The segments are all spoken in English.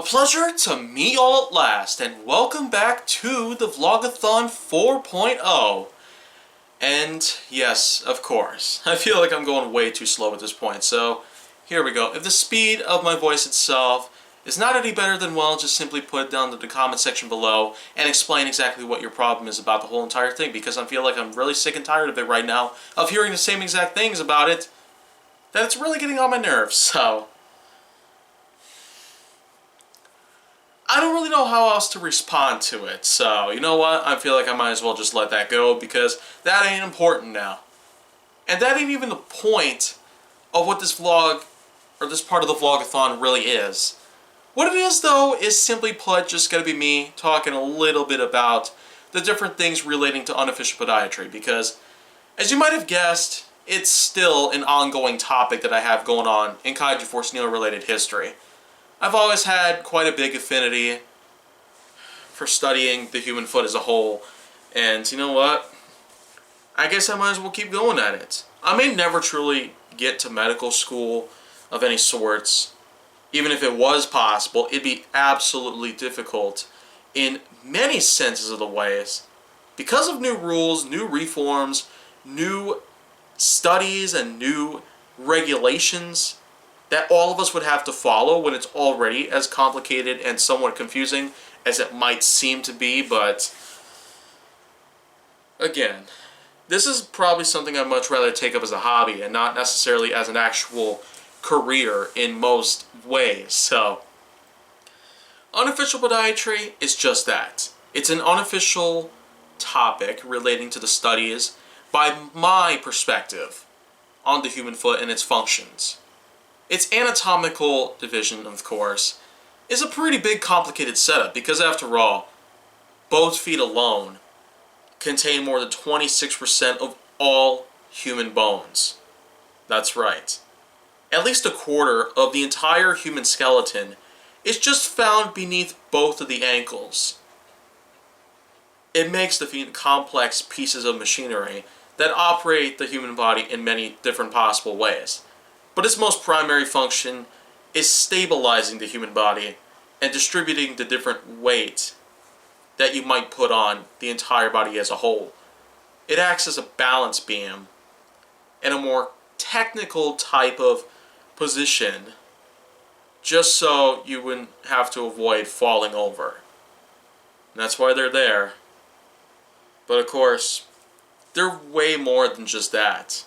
A pleasure to meet y'all at last, and welcome back to the Vlog-A-Thon 4.0. And yes, of course, I feel like I'm going way too slow at this point, so here we go. If the speed of my voice itself is not any better, then well, just simply put it down to the comment section below and explain exactly what your problem is about the whole entire thing, because I feel like I'm really sick and tired of it right now, of hearing the same exact things about it, that it's really getting on my nerves, so I don't really know how else to respond to it, so you know what? I feel like I might as well just let that go because that ain't important now. And that ain't even the point of what this vlog, or this part of the Vlog-A-Thon really is. What it is though is simply put just gonna be me talking a little bit about the different things relating to unofficial podiatry, because as you might have guessed, it's still an ongoing topic that I have going on in Kaiju Force Neo related history. I've always had quite a big affinity for studying the human foot as a whole, and you know what? I guess I might as well keep going at it. I may never truly get to medical school of any sorts. Even if it was possible, it'd be absolutely difficult in many senses of the ways. Because of new rules, new reforms, new studies, and new regulations that all of us would have to follow when it's already as complicated and somewhat confusing as it might seem to be, but again, this is probably something I'd much rather take up as a hobby and not necessarily as an actual career in most ways. So, unofficial podiatry is just that. It's an unofficial topic relating to the studies by my perspective on the human foot and its functions. Its anatomical division, of course, is a pretty big complicated setup because after all, both feet alone contain more than 26% of all human bones. That's right. At least a quarter of the entire human skeleton is just found beneath both of the ankles. It makes the feet complex pieces of machinery that operate the human body in many different possible ways. But its most primary function is stabilizing the human body and distributing the different weight that you might put on the entire body as a whole. It acts as a balance beam and a more technical type of position just so you wouldn't have to avoid falling over. And that's why they're there. But of course, they're way more than just that.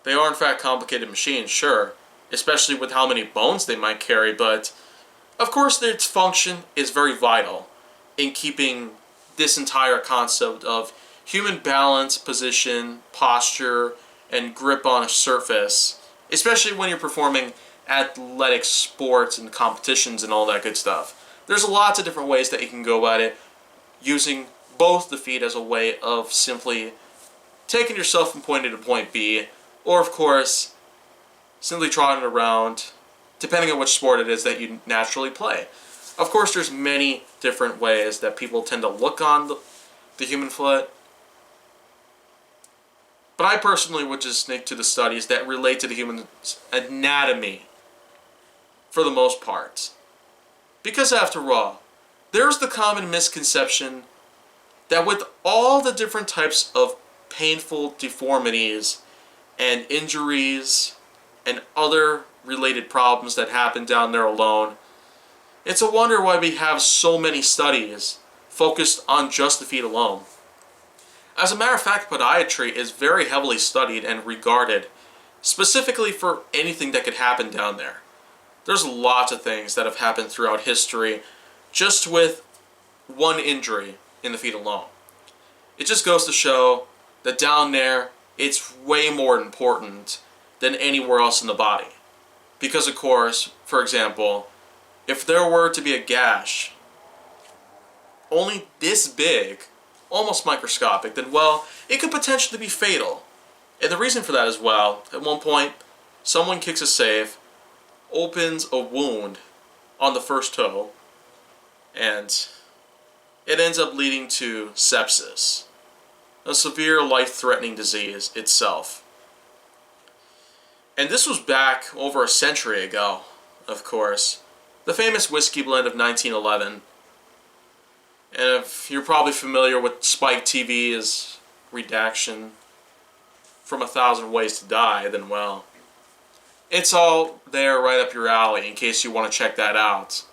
They are in fact complicated machines, sure, especially with how many bones they might carry, but of course its function is very vital in keeping this entire concept of human balance, position, posture, and grip on a surface, especially when you're performing athletic sports and competitions and all that good stuff. There's lots of different ways that you can go at it, using both the feet as a way of simply taking yourself from point A to point B, or of course, simply trotting around, depending on which sport it is that you naturally play. Of course, there's many different ways that people tend to look on the human foot, but I personally would just stick to the studies that relate to the human anatomy for the most part. Because after all, there's the common misconception that with all the different types of painful deformities and injuries and other related problems that happen down there alone, it's a wonder why we have so many studies focused on just the feet alone. As a matter of fact, podiatry is very heavily studied and regarded specifically for anything that could happen down there. There's lots of things that have happened throughout history just with one injury in the feet alone. It just goes to show that down there, it's way more important than anywhere else in the body. Because of course, for example, if there were to be a gash only this big, almost microscopic, then well, it could potentially be fatal. And the reason for that is, well, at one point, someone kicks a save, opens a wound on the first toe, and it ends up leading to sepsis, a severe life-threatening disease itself. And this was back over a century ago, of course. the famous whiskey blend of 1911. And if you're probably familiar with Spike TV's redaction from 1,000 Ways to Die, then well, it's all there right up your alley in case you want to check that out.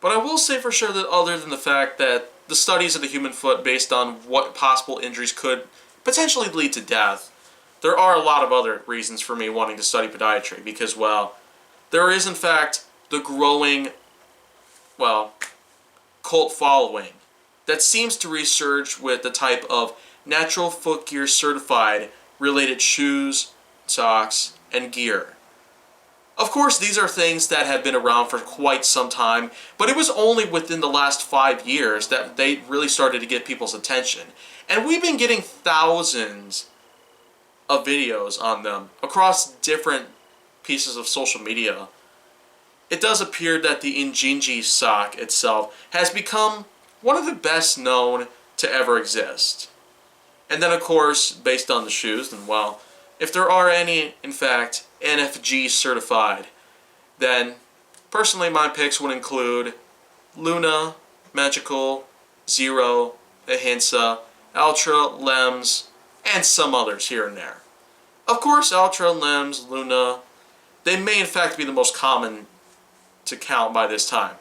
But I will say for sure that other than the fact that the studies of the human foot based on what possible injuries could potentially lead to death, there are a lot of other reasons for me wanting to study podiatry because, well, there is in fact the growing, well, cult following that seems to resurge with the type of natural foot gear certified related shoes, socks, and gear. Of course, these are things that have been around for quite some time, but it was only within the last 5 years that they really started to get people's attention. And we've been getting thousands of videos on them across different pieces of social media. It does appear that the Injinji sock itself has become one of the best known to ever exist. And then of course, based on the shoes, then well, if there are any, in fact, NFG certified, then personally my picks would include Luna, Magical, Zero, Ahimsa, Ultra, Lems, and some others here and there. Of course, Ultra, Lems, Luna, they may in fact be the most common to count by this time.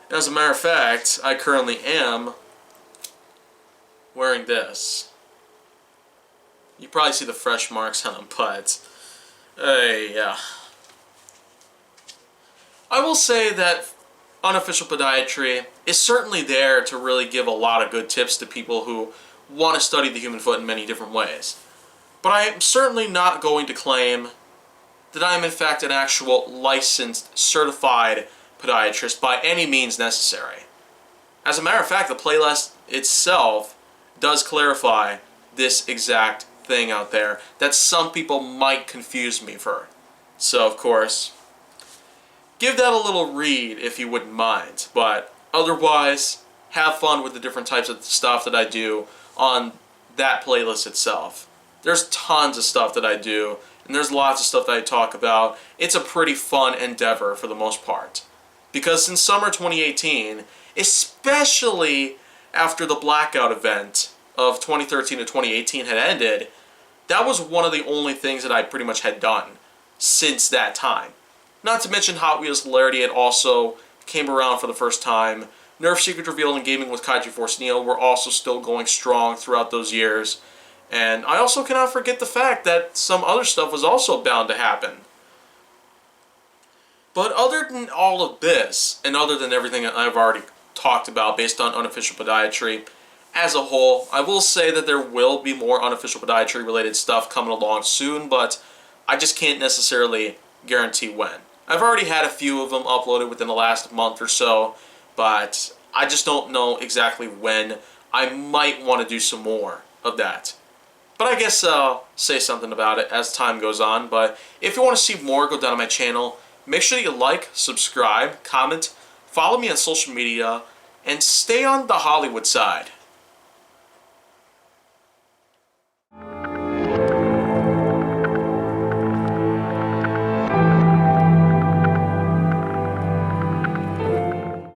As a matter of fact, I currently am wearing this. You probably see the fresh marks on them, but yeah. I will say that Unofficial Podiatry is certainly there to really give a lot of good tips to people who want to study the human foot in many different ways. But I am certainly not going to claim that I am in fact an actual licensed, certified podiatrist by any means necessary. As a matter of fact, the playlist itself does clarify this exact thing out there that some people might confuse me for. So, of course, give that a little read if you wouldn't mind. But otherwise, have fun with the different types of stuff that I do on that playlist itself. There's tons of stuff that I do, and there's lots of stuff that I talk about. It's a pretty fun endeavor for the most part. Because since summer 2018, especially after the blackout event of 2013 to 2018 had ended, that was one of the only things that I pretty much had done since that time. Not to mention Hot Wheels Hilarity had also came around for the first time. Nerf Secret Revealed and Gaming with Kaiju Force Neo were also still going strong throughout those years. And I also cannot forget the fact that some other stuff was also bound to happen. But other than all of this, and other than everything that I've already talked about based on Unofficial Podiatry, as a whole, I will say that there will be more Unofficial Podiatry related stuff coming along soon, but I just can't necessarily guarantee when. I've already had a few of them uploaded within the last month or so, but I just don't know exactly when. I might want to do some more of that. But I guess I'll say something about it as time goes on. But if you want to see more, go down to my channel. Make sure that you like, subscribe, comment, follow me on social media, and stay on the Hollywood side.